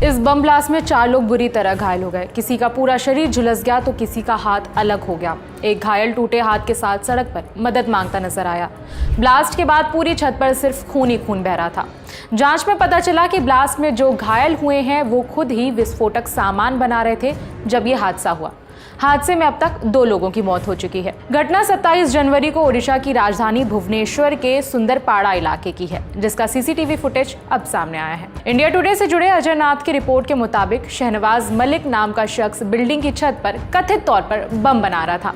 इस bomb blast में 4 लोग बुरी तरह घायल हो गए। किसी का पूरा शरीर झुलस गया तो किसी का हाथ अलग हो गया। एक घायल टूटे हाथ के साथ सड़क पर मदद मांगता नजर आया। ब्लास्ट के बाद पूरी छत पर सिर्फ खून ही खून बह रहा था। जांच में पता चला कि ब्लास्ट में जो घायल हुए हैं वो खुद ही विस्फोटक सामान बना रहे थे जब ये हादसा हुआ। हादसे में अब तक 2 लोगों की मौत हो चुकी है। घटना 27 जनवरी को ओडिशा की राजधानी भुवनेश्वर के सुंदरपाड़ा इलाके की है, जिसका सीसीटीवी फुटेज अब सामने आया है। इंडिया टुडे से जुड़े अजय नाथ की रिपोर्ट के मुताबिक शहनवाज मलिक नाम का शख्स बिल्डिंग की छत पर कथित तौर पर बम बना रहा था।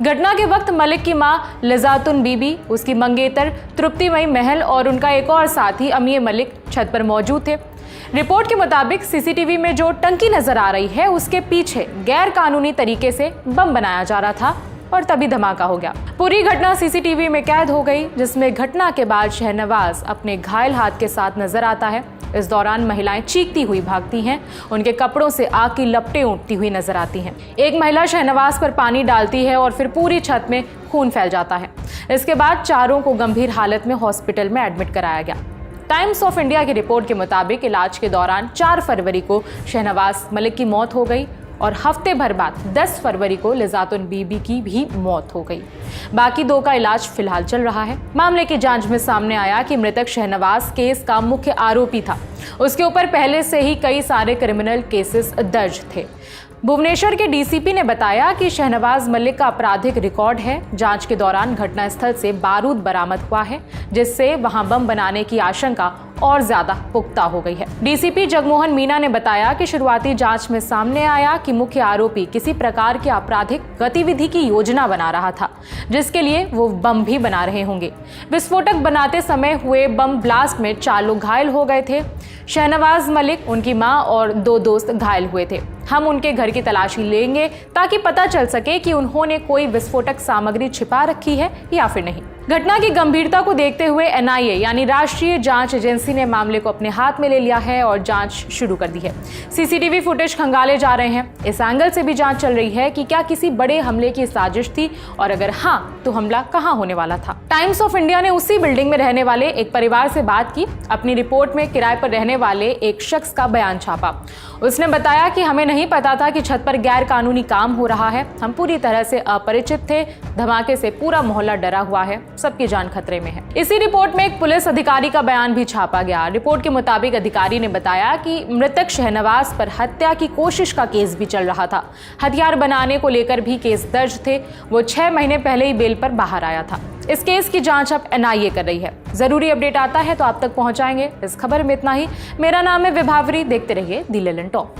घटना के वक्त मलिक की मां लिजातुन बीबी, उसकी मंगेतर तृप्तिमयी महल और उनका एक और साथी अमीय मलिक छत पर मौजूद थे। रिपोर्ट के मुताबिक सीसीटीवी में जो टंकी नजर आ रही है उसके पीछे गैर कानूनी तरीके से बम बनाया जा रहा था और तभी धमाका हो गया। पूरी घटना सीसीटीवी में कैद हो गई, जिसमें घटना के बाद शहनवाज अपने घायल हाथ के साथ नजर आता है। इस दौरान महिलाएं चीखती हुई भागती हैं, उनके कपड़ों से आग की लपटें उठती हुई नजर आती हैं। एक महिला शहनवाज पर पानी डालती है और फिर पूरी छत में खून फैल जाता है। इसके बाद चारों को गंभीर हालत में हॉस्पिटल में एडमिट कराया गया। टाइम्स ऑफ इंडिया की रिपोर्ट के मुताबिक इलाज के दौरान 4 फरवरी को शहनवाज मलिक की मौत हो गई और हफ्ते भर बाद 10 फरवरी को लिजातुन बीबी की भी मौत हो गई। बाकी 2 का इलाज फिलहाल चल रहा है। मामले की जांच में सामने आया कि मृतक शहनवाज केस का मुख्य आरोपी था। उसके ऊपर पहले से ही कई सारे क्रिमिनल केसेस दर्ज थे। भुवनेश्वर के डीसीपी ने बताया कि शहनवाज मलिक का आपराधिक रिकॉर्ड है। जांच के दौरान घटनास्थल से बारूद बरामद हुआ है, जिससे वहां बम बनाने की आशंका और ज्यादा पुख्ता हो गई है। डीसीपी जगमोहन मीना ने बताया कि शुरुआती जांच में सामने आया कि मुख्य आरोपी किसी प्रकार की आपराधिक गतिविधि की योजना बना रहा था, जिसके लिए वो बम भी बना रहे होंगे। विस्फोटक बनाते समय हुए बम ब्लास्ट में 4 लोग घायल हो गए थे। शहनवाज मलिक, उनकी मां और 2 दोस्त घायल हुए थे। हम उनके घर की तलाशी लेंगे ताकि पता चल सके कि उन्होंने कोई विस्फोटक सामग्री छिपा रखी है या फिर नहीं। घटना की गंभीरता को देखते हुए एनआईए यानी राष्ट्रीय जांच एजेंसी ने मामले को अपने हाथ में ले लिया है और जांच शुरू कर दी है। सीसीटीवी फुटेज खंगाले जा रहे हैं। इस एंगल से भी जांच चल रही है कि क्या किसी बड़े हमले की साजिश थी और अगर हाँ तो हमला कहां होने वाला था। टाइम्स ऑफ इंडिया ने उसी बिल्डिंग में रहने वाले एक परिवार से बात की। अपनी रिपोर्ट में किराए पर रहने वाले एक शख्स का बयान छापा। उसने बताया कि हमें नहीं पता था कि छत पर गैर कानूनी काम हो रहा है। हम पूरी तरह से अपरिचित थे। धमाके से पूरा मोहल्ला डरा हुआ है, सबकी जान खतरे में है। इसी रिपोर्ट में एक पुलिस अधिकारी का बयान भी छापा गया। रिपोर्ट के मुताबिक अधिकारी ने बताया कि मृतक शहनवाज पर हत्या की कोशिश का केस भी चल रहा था। हथियार बनाने को लेकर भी केस दर्ज थे। वो 6 महीने पहले ही बेल पर बाहर आया था। इस केस की जांच अब एनआईए कर रही है। जरूरी अपडेट आता है तो आप तक पहुंचाएंगे। इस खबर में इतना ही। मेरा नाम है विभावरी। देखते रहिए दी लेलन टॉप।